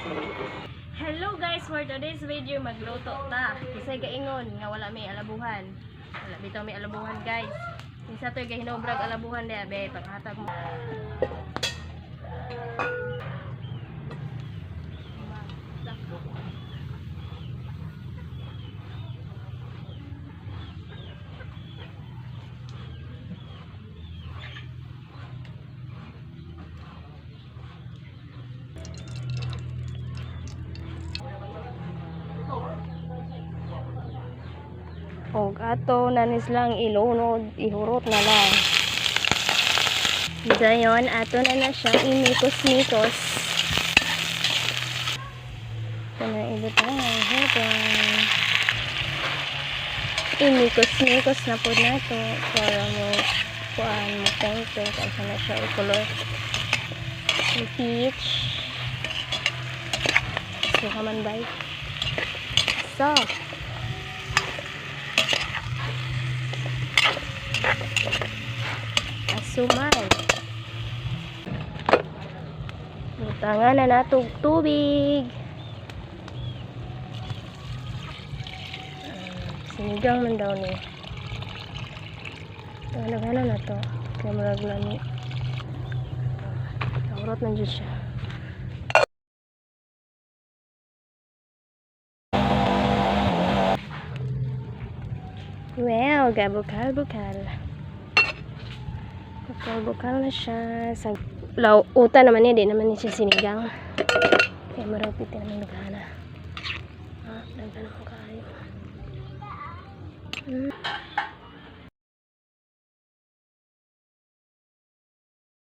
Hello guys, for today's video magluto ta. Kisay kaingon nga wala may alabuhan. Wala bitaw may alabuhan guys. Isa to gahinobrag alabuhan dia be paghatag mo. Og ato nanis lang ilunod, ihurot na lang. Dayon ato na siyang imikos-mikos. Ito na ibutang ang hapon. Imikos-mikos na po na to para mo kuan mo tengteng kasi na siya i-color. Peach. So kaman bay. So asumay. Butangan na natog tubig. Sinigang man daw ni. Talaga na to. Kaya marag lami. Naurot na dyan siya. Wow, gabukal-bukal. Bukal na siya. Sa uta naman niya, di naman niya siya sinigang. Kaya marapit na ng nagana. Nagana ko kayo.